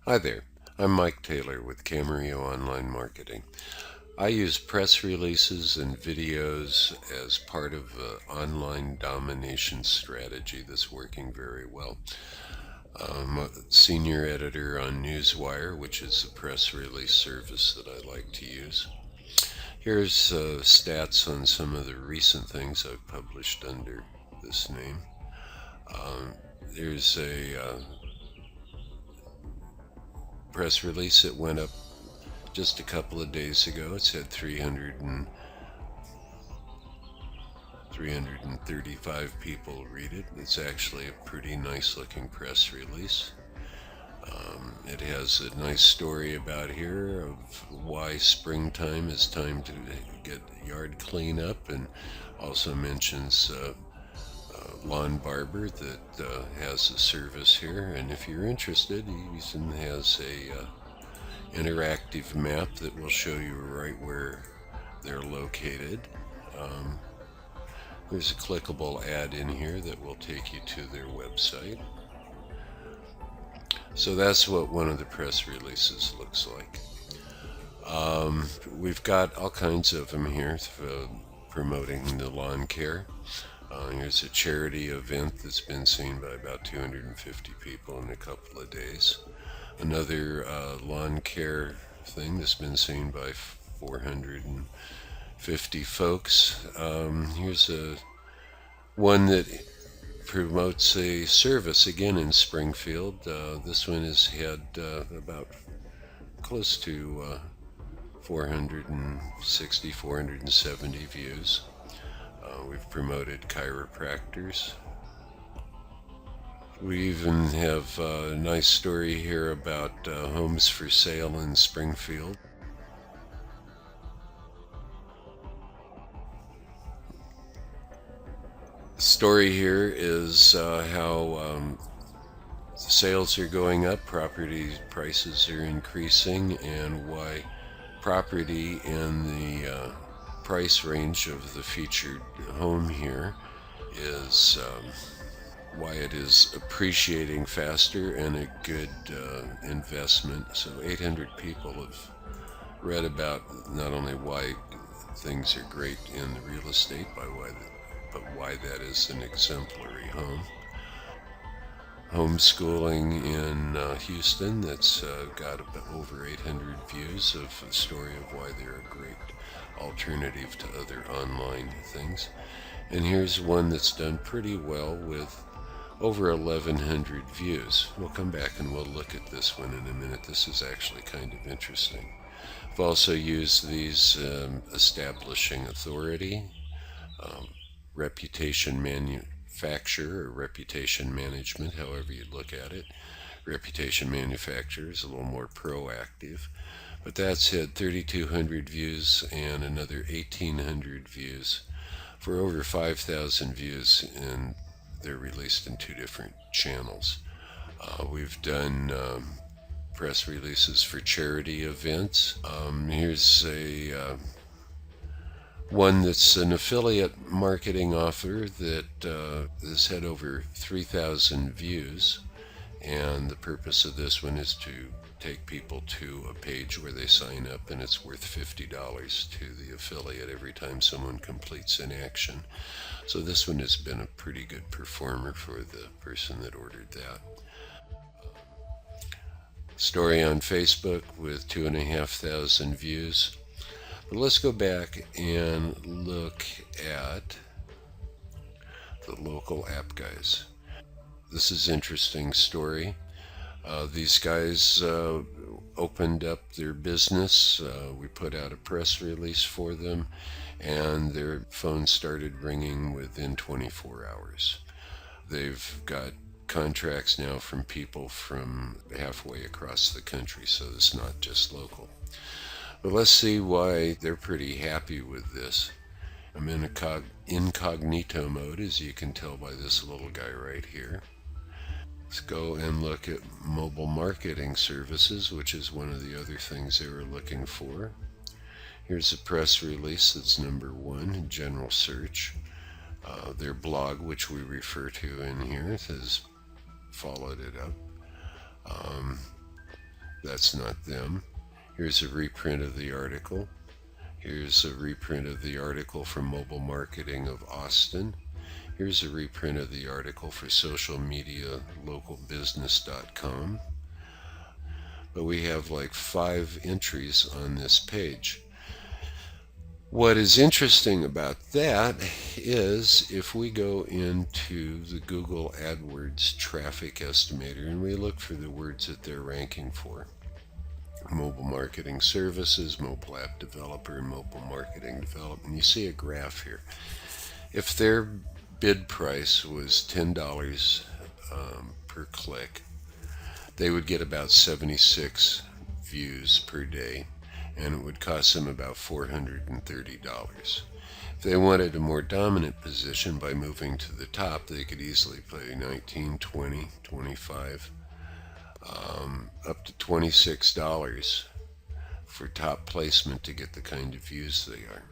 Hi there, I'm Mike Taylor with Camarillo Online Marketing. I use press releases and videos as part of an online domination strategy that's working very well. I'm a senior editor on Newswire, which is a press release service that I like to use. Here's stats on some of the recent things I've published under this name. Um, there's a press release that went up just a couple of days ago. It's had 335 people read it. It's actually a pretty nice looking press release. It has a nice story about here of why springtime is time to get yard cleanup, and also mentions Lawn Barber that has a service here. And if you're interested, he even has a interactive map that will show you right where they're located. Um, there's a clickable ad in here that will take you to their website. So that's what one of the press releases looks like. We've got all kinds of them here for promoting the lawn care. Here's a charity event that's been seen by about 250 people in a couple of days. Another lawn care thing that's been seen by 450 folks. Here's one that promotes a service again in Springfield. This one has had about close to 460, 470 views. We've promoted chiropractors. We even have a nice story here about homes for sale in Springfield. The story here is how sales are going up, property prices are increasing, and why property in the price range of the featured home here is why it is appreciating faster and a good investment. So 800 people have read about not only why things are great in the real estate, but why that is an exemplary home. Homeschooling in Houston that's got over 800 views of the story of why they're a great alternative to other online things. And here's one that's done pretty well with over 1,100 views. We'll come back and we'll look at this one in a minute. This is actually kind of interesting. I've also used these establishing authority, reputation manufacture, or reputation management, however you look at it. Reputation manufacturer is a little more proactive, but that's had 3,200 views and another 1,800 views for over 5,000 views, and they're released in two different channels. We've done press releases for charity events. Here's a one that's an affiliate marketing offer that has had over 3,000 views, and the purpose of this one is to take people to a page where they sign up, and it's worth $50 to the affiliate every time someone completes an action. So this one has been a pretty good performer for the person that ordered that. Story on Facebook with 2,500 views. But let's go back and look at the local app guys. This is an interesting story. These guys opened up their business. We put out a press release for them, and their phone started ringing within 24 hours. They've got contracts now from people from halfway across the country, so it's not just local. But let's see why they're pretty happy with this. I'm in incognito mode, as you can tell by this little guy right here. Let's go and look at mobile marketing services, which is one of the other things they were looking for. Here's a press release that's number 1, general search. Their blog, which we refer to in here, has followed it up. That's not them. Here's a reprint of the article. Here's a reprint of the article from Mobile Marketing of Austin. Here's a reprint of the article for social media localbusiness.com. But we have like 5 entries on this page. What is interesting about that is if we go into the Google AdWords traffic estimator and we look for the words that they're ranking for, mobile marketing services, mobile app developer, and mobile marketing development, you see a graph here. If their bid price was $10 per click, they would get about 76 views per day, and it would cost them about $430. If they wanted a more dominant position by moving to the top, they could easily pay 19, 20, 25, up to $26 for top placement to get the kind of views they are.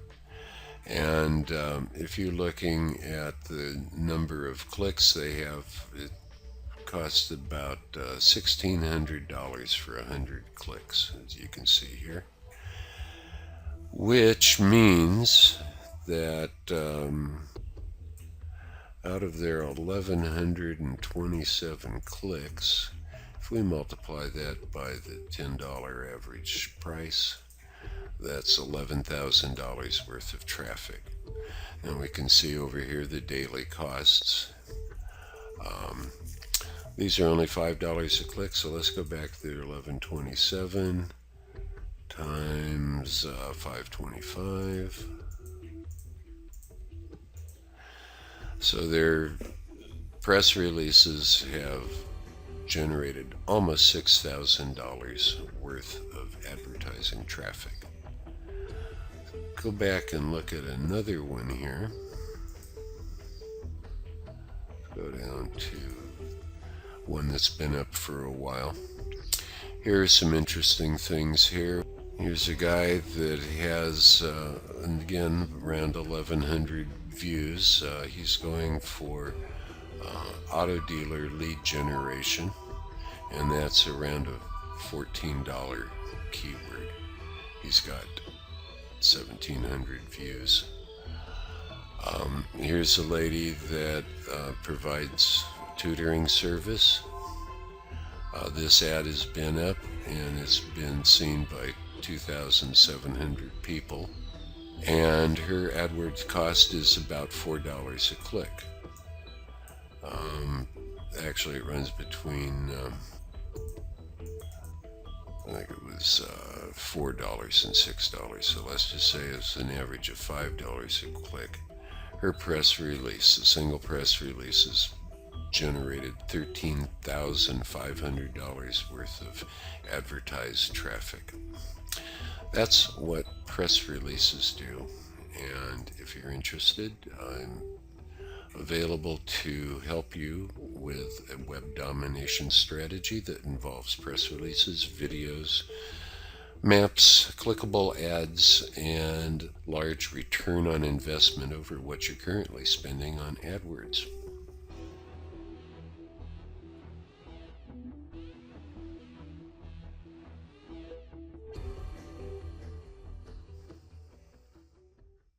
And if you're looking at the number of clicks they have, it costs about $1,600 for 100 clicks, as you can see here, which means that out of their 1,127 clicks, if we multiply that by the $10 average price, that's $11,000 worth of traffic. And we can see over here the daily costs. These are only $5 a click, so let's go back to the 1127 times 525. So their press releases have generated almost $6,000 worth of advertising traffic. Go back and look at another one here. Go down to one that's been up for a while. Here are some interesting things here. Here's a guy that has, again, around 1,100 views. He's going for auto dealer lead generation, and that's around a $14 keyword. He's got 1,700 views. Here's a lady that provides tutoring service. This ad has been up and it's been seen by 2,700 people, and her AdWords cost is about $4 a click. Actually, it runs between I think it was $4 and $6, so let's just say it's an average of $5 a click. Her press release, a single press release, has generated $13,500 worth of advertised traffic. That's what press releases do, and if you're interested, I'm available to help you with a web domination strategy that involves press releases, videos, maps, clickable ads, and large return on investment over what you're currently spending on AdWords.